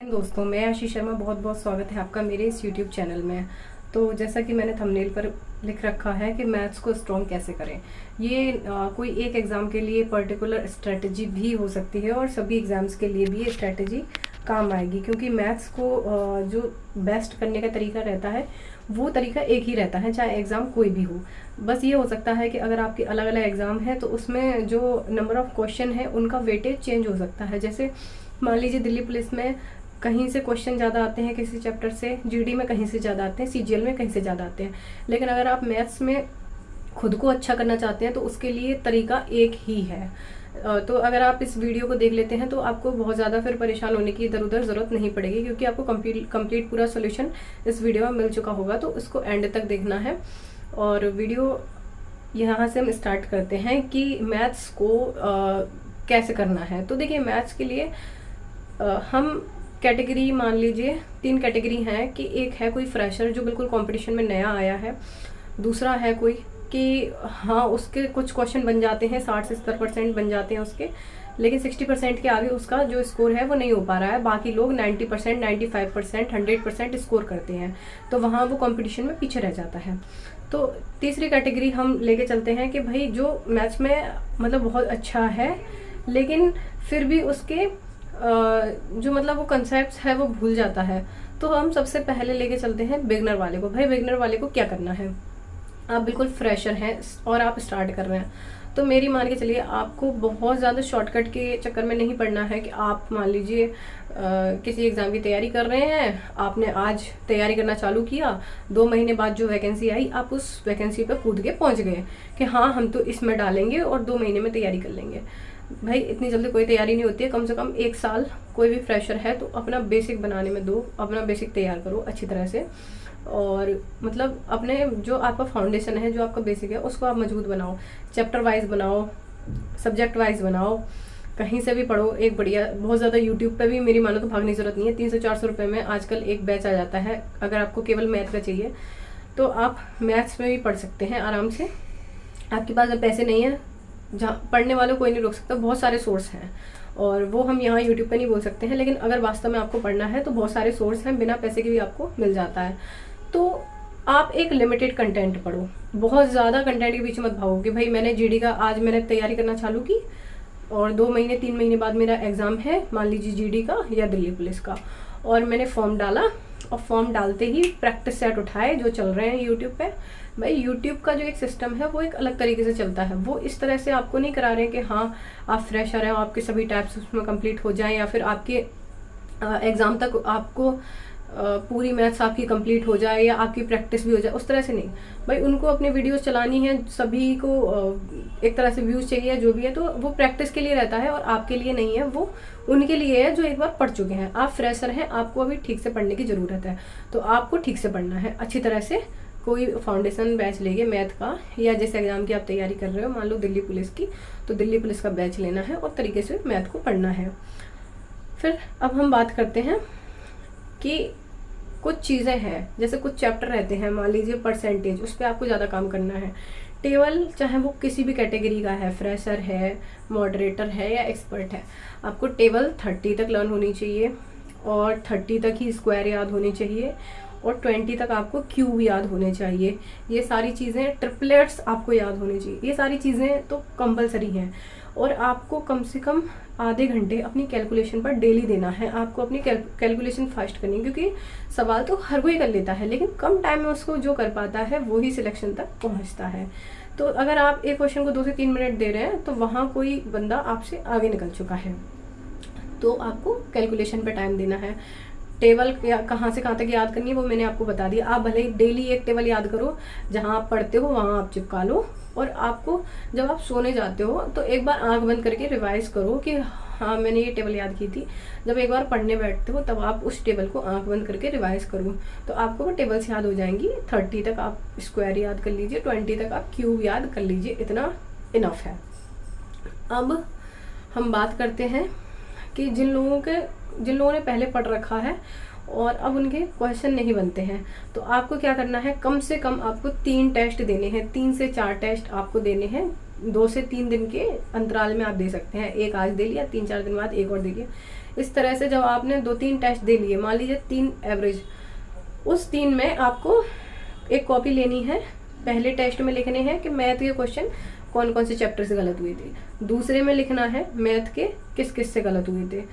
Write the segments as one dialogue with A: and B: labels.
A: दोस्तों, मैं आशीष शर्मा। बहुत बहुत स्वागत है आपका मेरे इस यूट्यूब चैनल में। तो जैसा कि मैंने थंबनेल पर लिख रखा है कि मैथ्स को स्ट्रॉन्ग कैसे करें। ये कोई एक एग्ज़ाम के लिए पर्टिकुलर स्ट्रेटजी भी हो सकती है और सभी एग्ज़ाम्स के लिए भी ये स्ट्रेटजी काम आएगी, क्योंकि मैथ्स को जो बेस्ट करने का तरीका रहता है वो तरीका एक ही रहता है, चाहे एग्ज़ाम कोई भी हो। बस ये हो सकता है कि अगर आपके अलग अलग एग्ज़ाम है तो उसमें जो नंबर ऑफ़ क्वेश्चन है उनका वेटेज चेंज हो सकता है। जैसे मान लीजिए दिल्ली पुलिस में कहीं से क्वेश्चन ज़्यादा आते हैं किसी चैप्टर से, जीडी में कहीं से ज़्यादा आते हैं, सीजीएल में कहीं से ज़्यादा आते हैं। लेकिन अगर आप मैथ्स में खुद को अच्छा करना चाहते हैं तो उसके लिए तरीका एक ही है। तो अगर आप इस वीडियो को देख लेते हैं तो आपको बहुत ज़्यादा फिर परेशान होने की इधर उधर ज़रूरत नहीं पड़ेगी, क्योंकि आपको कंप्लीट पूरा सोल्यूशन इस वीडियो में मिल चुका होगा। तो उसको एंड तक देखना है। और वीडियो यहाँ से हम स्टार्ट करते हैं कि मैथ्स को कैसे करना है। तो देखिए, मैथ्स के लिए हम कैटेगरी मान लीजिए 3 कैटेगरी हैं कि एक है कोई फ्रेशर जो बिल्कुल कंपटीशन में नया आया है, दूसरा है कोई कि हाँ उसके कुछ क्वेश्चन बन जाते हैं, 60 से 70% बन जाते हैं उसके, लेकिन 60% के आगे उसका जो स्कोर है वो नहीं हो पा रहा है। बाकी लोग 90%, 95%, 100% स्कोर करते हैं, तो वहाँ वो कंपटीशन में पीछे रह जाता है। तो तीसरी कैटेगरी हम लेके चलते हैं कि भाई जो मैथ्स में मतलब बहुत अच्छा है लेकिन फिर भी उसके जो मतलब वो कंसेप्ट्स है वो भूल जाता है। तो हम सबसे पहले लेके चलते हैं बिगनर वाले को। भाई बिगनर वाले को क्या करना है, आप बिल्कुल फ्रेशर हैं और आप स्टार्ट कर रहे हैं, तो मेरी मान के चलिए आपको बहुत ज़्यादा शॉर्टकट के चक्कर में नहीं पड़ना है कि आप मान लीजिए किसी एग्ज़ाम की तैयारी कर रहे हैं, आपने आज तैयारी करना चालू किया, 2 महीने बाद जो वैकेंसी आई आप उस वैकेंसी पे कूद के पहुंच गए कि हाँ हम तो इसमें डालेंगे और 2 महीने में तैयारी कर लेंगे। भाई इतनी जल्दी कोई तैयारी नहीं होती है। कम से कम 1 साल कोई भी फ्रेशर है तो अपना बेसिक बनाने में दो, अपना बेसिक तैयार करो अच्छी तरह से। और मतलब अपने जो आपका फाउंडेशन है, जो आपका बेसिक है, उसको आप मजबूत बनाओ। चैप्टर वाइज बनाओ, सब्जेक्ट वाइज बनाओ, कहीं से भी पढ़ो। एक बढ़िया बहुत ज़्यादा यूट्यूब पे भी मेरी मानो तो भागने की जरूरत नहीं है। 300-400 रुपये में आजकल एक बैच आ जाता है। अगर आपको केवल मैथ का चाहिए तो आप मैथ्स में भी पढ़ सकते हैं आराम से। आपके पास अब पैसे नहीं है, जहाँ पढ़ने वालों कोई नहीं रोक सकता, बहुत सारे सोर्स हैं और वो हम यहाँ यूट्यूब पे नहीं बोल सकते हैं। लेकिन अगर वास्तव में आपको पढ़ना है तो बहुत सारे सोर्स हैं, बिना पैसे के भी आपको मिल जाता है। तो आप एक लिमिटेड कंटेंट पढ़ो, बहुत ज़्यादा कंटेंट के पीछे मत भागो कि भाई मैंने जीडी का आज मैंने तैयारी करना चालू की और 2 महीने 3 महीने बाद मेरा एग्ज़ाम है, मान लीजिए जीडी का या दिल्ली पुलिस का, और मैंने फॉर्म डाला और फॉर्म डालते ही प्रैक्टिस सेट उठाए जो चल रहे हैं यूट्यूब पे। भाई यूट्यूब का जो एक सिस्टम है वो एक अलग तरीके से चलता है। वो इस तरह से आपको नहीं करा रहे हैं कि हाँ आप फ्रेशर हैं, आपके सभी टाइप्स उसमें कंप्लीट हो जाएं या फिर आपके एग्ज़ाम तक आपको पूरी मैथ्स आपकी कंप्लीट हो जाए या आपकी प्रैक्टिस भी हो जाए, उस तरह से नहीं। भाई उनको अपनी वीडियोस चलानी है, सभी को एक तरह से व्यूज़ चाहिए जो भी है, तो वो प्रैक्टिस के लिए रहता है और आपके लिए नहीं है, वो उनके लिए है जो एक बार पढ़ चुके हैं। आप फ्रेशर हैं, आपको अभी ठीक से पढ़ने की ज़रूरत है, तो आपको ठीक से पढ़ना है अच्छी तरह से। कोई फाउंडेशन बैच लेंगे मैथ का, या जैसे एग्ज़ाम की आप तैयारी कर रहे हो, मान लो दिल्ली पुलिस की, तो दिल्ली पुलिस का बैच लेना है और तरीके से मैथ को पढ़ना है। फिर अब हम बात करते हैं कि कुछ चीज़ें हैं, जैसे कुछ चैप्टर रहते हैं, मान लीजिए परसेंटेज, उस पर आपको ज़्यादा काम करना है। टेबल चाहे वो किसी भी कैटेगरी का है, फ्रेशर है, मॉडरेटर है या एक्सपर्ट है, आपको टेबल 30 तक लर्न होनी चाहिए और 30 तक ही स्क्वायर याद होनी चाहिए और 20 तक आपको क्यूब याद होने चाहिए। ये सारी चीज़ें, ट्रिपलेट्स आपको याद होनी चाहिए। ये सारी चीज़ें तो कंपलसरी हैं और आपको कम से कम आधे घंटे अपनी कैलकुलेशन पर डेली देना है। आपको अपनी कैलकुलेशन फास्ट करनी है, क्योंकि सवाल तो हर कोई कर लेता है लेकिन कम टाइम में उसको जो कर पाता है वो ही सिलेक्शन तक पहुंचता है। तो अगर आप एक क्वेश्चन को 2 से 3 मिनट दे रहे हैं तो वहाँ कोई बंदा आपसे आगे निकल चुका है, तो आपको कैलकुलेशन पर टाइम देना है। टेबल कहाँ से कहाँ तक याद करनी है वो मैंने आपको बता दिया। आप भले ही डेली एक टेबल याद करो, जहाँ आप पढ़ते हो वहाँ आप चिपका लो, और आपको जब आप सोने जाते हो तो एक बार आंख बंद करके रिवाइज करो कि हाँ मैंने ये टेबल याद की थी। जब एक बार पढ़ने बैठते हो तब आप उस टेबल को आंख बंद करके रिवाइज करो, तो आपको वो टेबल्स याद हो जाएंगी। 30 तक आप स्क्वायर याद कर लीजिए, 20 तक आप क्यूब याद कर लीजिए, इतना इनफ है। अब हम बात करते हैं कि जिन लोगों ने पहले पढ़ रखा है और अब उनके क्वेश्चन नहीं बनते हैं, तो आपको क्या करना है, कम से कम आपको 3 टेस्ट देने हैं। 3 से 4 टेस्ट आपको देने हैं, 2 से 3 दिन के अंतराल में आप दे सकते हैं। एक आज दे लिया, 3-4 दिन बाद एक और दे लिया। इस तरह से जब आपने 2-3 टेस्ट दे लिए, मान लीजिए 3 एवरेज, उस 3 में आपको एक कॉपी लेनी है। पहले टेस्ट में लिखने हैं कि मैथ के क्वेश्चन कौन कौन से चैप्टर से गलत हुए थे, दूसरे में लिखना है मैथ के किस किस से गलत हुए थे,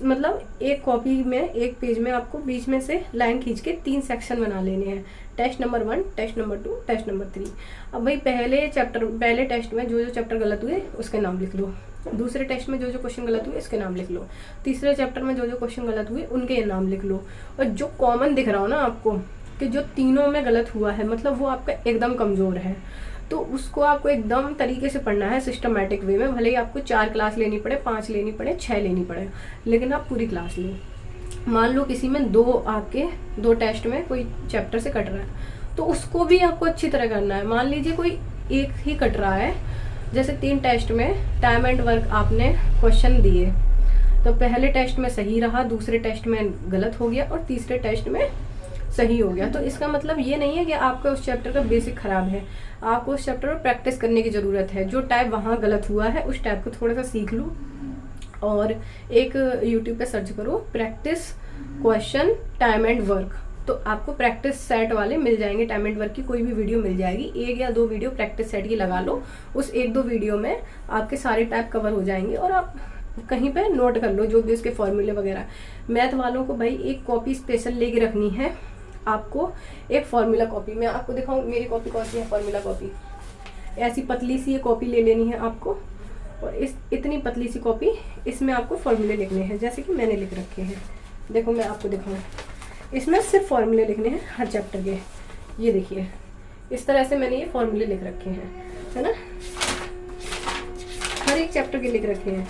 A: मतलब एक कॉपी में, एक पेज में आपको बीच में से लाइन खींच के 3 सेक्शन बना लेने हैं। Test number 1, test number 2, test number 3। अब भाई पहले टेस्ट में जो जो चैप्टर गलत हुए उसके नाम लिख लो, दूसरे टेस्ट में जो जो क्वेश्चन गलत हुए इसके नाम लिख लो, तीसरे चैप्टर में जो जो क्वेश्चन गलत हुए उनके नाम लिख लो। और जो कॉमन दिख रहा हो ना आपको कि जो तीनों में गलत हुआ है, मतलब वो आपका एकदम कमज़ोर है, तो उसको आपको एकदम तरीके से पढ़ना है, सिस्टमेटिक वे में। भले ही आपको 4 क्लास लेनी पड़े, 5 लेनी पड़े, 6 लेनी पड़े, लेकिन आप पूरी क्लास लो। मान लो किसी में 2 टेस्ट में कोई चैप्टर से कट रहा है, तो उसको भी आपको अच्छी तरह करना है। मान लीजिए कोई एक ही कट रहा है, जैसे 3 टेस्ट में टाइम एंड वर्क आपने क्वेश्चन दिए, तो पहले टेस्ट में सही रहा, दूसरे टेस्ट में गलत हो गया और तीसरे टेस्ट में सही हो गया। तो इसका मतलब ये नहीं है कि आपका उस चैप्टर का बेसिक खराब है, आपको उस चैप्टर में प्रैक्टिस करने की ज़रूरत है। जो टाइप वहाँ गलत हुआ है उस टाइप को थोड़ा सा सीख लो और एक यूट्यूब पे सर्च करो practice question time and work, तो आपको प्रैक्टिस सेट वाले मिल जाएंगे। टाइम एंड वर्क की कोई भी वीडियो मिल जाएगी, 1 या 2 वीडियो प्रैक्टिस सेट की लगा लो, उस 1-2 वीडियो में आपके सारे टाइप कवर हो जाएंगे और आप कहीं पे नोट कर लो जो भी उसके फॉर्मूले वगैरह। मैथ वालों को भाई एक कॉपी स्पेशल लेके रखनी है आपको, एक फॉर्मूला कॉपी। मैं आपको दिखाऊं मेरी कॉपी कौन सी है, फॉर्मूला कॉपी। ऐसी पतली सी ये कॉपी ले लेनी है आपको और इतनी पतली सी कॉपी, इसमें आपको फॉर्मूले लिखने हैं जैसे कि मैंने लिख रखे हैं। देखो मैं आपको दिखाऊं, इसमें सिर्फ फॉर्मूले लिखने हैं हर चैप्टर के। ये देखिए इस तरह से मैंने ये फॉर्मूले लिख रखे हैं, है ना, हर एक चैप्टर के लिख रखे हैं।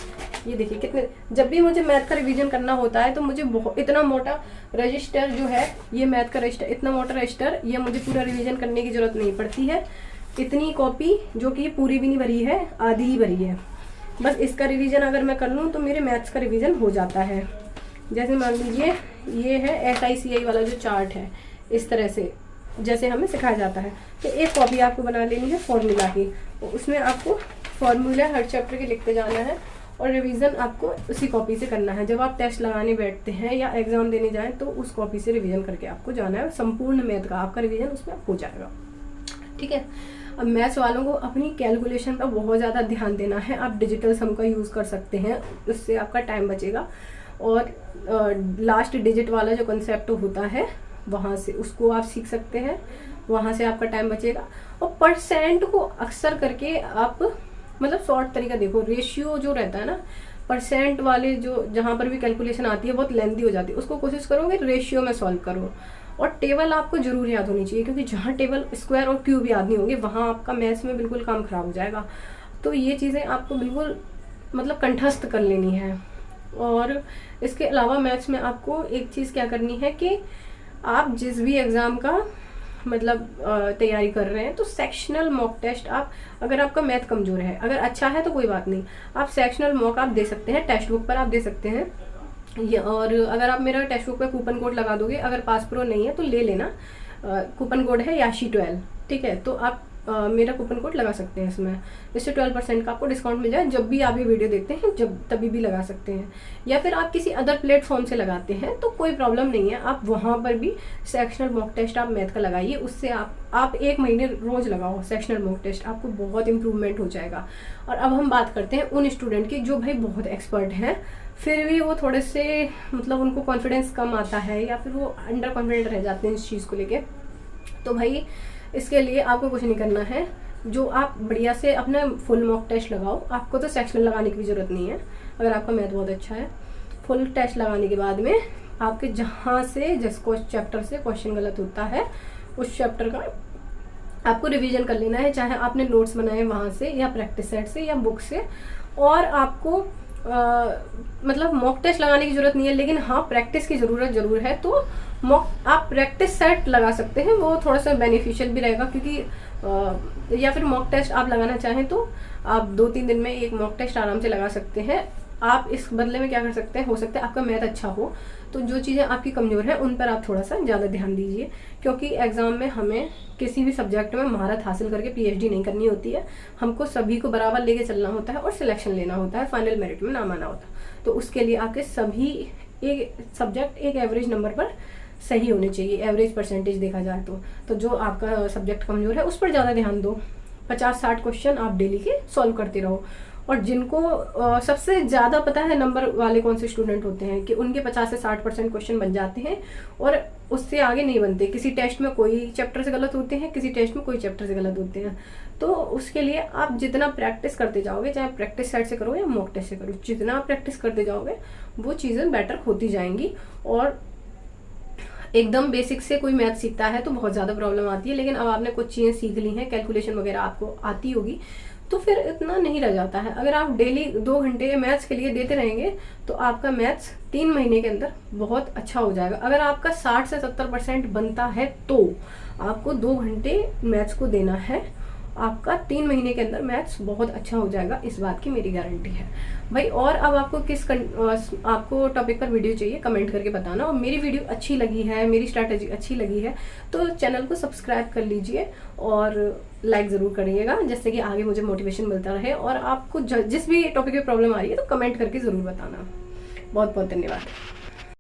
A: ये देखिए कितने, जब भी मुझे मैथ का रिवीजन करना होता है तो मुझे इतना मोटा रजिस्टर जो है, ये मैथ का रजिस्टर, इतना मोटा रजिस्टर, ये मुझे पूरा रिवीजन करने की जरूरत नहीं पड़ती है। इतनी कॉपी जो कि ये पूरी भी नहीं भरी है, आधी ही भरी है, बस इसका रिवीजन अगर मैं कर लूँ तो मेरे मैथ्स का रिवीजन हो जाता है। जैसे मान लीजिए ये है SICI वाला जो चार्ट है, इस तरह से जैसे हमें सिखाया जाता है। तो एक कॉपी आपको बना लेनी है फॉर्मूला की, उसमें आपको फॉर्मूला हर चैप्टर के लिखते जाना है और रिवीजन आपको उसी कॉपी से करना है। जब आप टेस्ट लगाने बैठते हैं या एग्जाम देने जाएं तो उस कॉपी से रिवीजन करके आपको जाना है, संपूर्ण मैथ का आपका रिवीजन उसमें हो जाएगा। ठीक है। अब मैथ्स वालों को अपनी कैलकुलेशन पर बहुत ज़्यादा ध्यान देना है। आप डिजिटल सम का यूज़ कर सकते हैं, उससे आपका टाइम बचेगा। और लास्ट डिजिट वाला जो कंसेप्ट होता है वहाँ से उसको आप सीख सकते हैं, वहाँ से आपका टाइम बचेगा। और परसेंट को अक्सर करके आप मतलब शॉर्ट तरीका देखो, रेशियो जो रहता है ना, परसेंट वाले जो जहाँ पर भी कैलकुलेशन आती है बहुत लेंथी हो जाती है, उसको कोशिश करोगे रेशियो में सॉल्व करो। और टेबल आपको जरूर याद होनी चाहिए, क्योंकि जहाँ टेबल स्क्वायर और क्यूब याद नहीं होंगे वहाँ आपका मैथ्स में बिल्कुल काम खराब हो जाएगा। तो ये चीज़ें आपको बिल्कुल मतलब कंठस्थ कर लेनी है। और इसके अलावा मैथ्स में आपको एक चीज़ क्या करनी है कि आप जिस भी एग्ज़ाम का मतलब तैयारी कर रहे हैं तो सेक्शनल मॉक टेस्ट आप, अगर आपका मैथ कमज़ोर है, अगर अच्छा है तो कोई बात नहीं, आप सेक्शनल मॉक आप दे सकते हैं, टेक्स्ट बुक पर आप दे सकते हैं। और अगर आप मेरा टेक्स्ट बुक पे कूपन कोड लगा दोगे, अगर पास प्रो नहीं है तो ले लेना, कूपन कोड है याशी12, ठीक है, तो आप मेरा कूपन कोड लगा सकते हैं इसमें, इससे 12% का आपको डिस्काउंट मिल जाए। जब भी आप ये वीडियो देखते हैं जब तभी भी लगा सकते हैं, या फिर आप किसी अदर प्लेटफॉर्म से लगाते हैं तो कोई प्रॉब्लम नहीं है, आप वहाँ पर भी सेक्शनल मॉक टेस्ट आप मैथ का लगाइए। उससे आप 1 महीने रोज लगाओ सेक्शनल मॉक टेस्ट, आपको बहुत इंप्रूवमेंट हो जाएगा। और अब हम बात करते हैं उन स्टूडेंट की जो भाई बहुत एक्सपर्ट हैं, फिर भी वो थोड़े से मतलब उनको कॉन्फिडेंस कम आता है या फिर वो अंडर कॉन्फिडेंट रह जाते हैं इस चीज़ को लेके। तो भाई इसके लिए आपको कुछ नहीं करना है, जो आप बढ़िया से अपना फुल मॉक टेस्ट लगाओ। आपको तो सेक्शनल लगाने की भी ज़रूरत नहीं है, अगर आपका मैथ बहुत अच्छा है। फुल टेस्ट लगाने के बाद में आपके जहाँ से जिस चैप्टर से क्वेश्चन गलत होता है उस चैप्टर का आपको रिवीजन कर लेना है, चाहे आपने नोट्स बनाए वहाँ से या प्रैक्टिस सेट से या बुक से। और आपको मतलब मॉक टेस्ट लगाने की ज़रूरत नहीं है, लेकिन हाँ प्रैक्टिस की ज़रूरत ज़रूर है। तो मॉक आप प्रैक्टिस सेट लगा सकते हैं, वो थोड़ा सा बेनिफिशियल भी रहेगा, क्योंकि या फिर मॉक टेस्ट आप लगाना चाहें तो आप 2-3 दिन में एक मॉक टेस्ट आराम से लगा सकते हैं। आप इस बदले में क्या कर सकते हैं, हो सकता है आपका मैथ अच्छा हो तो जो चीज़ें आपकी कमज़ोर हैं उन पर आप थोड़ा सा ज़्यादा ध्यान दीजिए, क्योंकि एग्ज़ाम में हमें किसी भी सब्जेक्ट में महारत हासिल करके PhD नहीं करनी होती है, हमको सभी को बराबर लेके चलना होता है और सिलेक्शन लेना होता है, फाइनल मेरिट में नाम आना होता है। तो उसके लिए आपके सभी एक सब्जेक्ट एक एवरेज नंबर पर सही होने चाहिए, एवरेज परसेंटेज देखा जाए तो जो आपका सब्जेक्ट कमज़ोर है उस पर ज़्यादा ध्यान दो। 50-60 क्वेश्चन आप डेली के सॉल्व करते रहो। और जिनको सबसे ज़्यादा पता है नंबर वाले कौन से स्टूडेंट होते हैं कि उनके 50 से 60% क्वेश्चन बन जाते हैं और उससे आगे नहीं बनते। किसी टेस्ट में कोई चैप्टर से गलत होते हैं, किसी टेस्ट में कोई चैप्टर से गलत होते हैं। तो उसके लिए आप जितना प्रैक्टिस करते जाओगे, चाहे प्रैक्टिस साइड से करो या मॉक टेस्ट से करो, जितना आप प्रैक्टिस करते जाओगे वो चीज़ें बेटर होती जाएंगी। और एकदम बेसिक से कोई मैथ सीखता है तो बहुत ज़्यादा प्रॉब्लम आती है, लेकिन अब आपने कुछ चीज़ें सीख ली हैं, कैलकुलेशन वगैरह आपको आती होगी, तो फिर इतना नहीं रह जाता है। अगर आप डेली 2 घंटे मैथ्स के लिए देते रहेंगे तो आपका मैथ्स 3 महीने के अंदर बहुत अच्छा हो जाएगा। अगर आपका 60 से 70% बनता है तो आपको 2 घंटे मैथ्स को देना है, आपका 3 महीने के अंदर मैथ्स बहुत अच्छा हो जाएगा, इस बात की मेरी गारंटी है भाई। और अब आपको आपको टॉपिक पर वीडियो चाहिए कमेंट करके बताना। और मेरी वीडियो अच्छी लगी है, मेरी स्ट्रैटेजी अच्छी लगी है तो चैनल को सब्सक्राइब कर लीजिए और लाइक ज़रूर करिएगा, जिससे कि आगे मुझे मोटिवेशन मिलता रहे। और आपको जिस भी टॉपिक पे प्रॉब्लम आ रही है तो कमेंट करके ज़रूर बताना। बहुत बहुत धन्यवाद।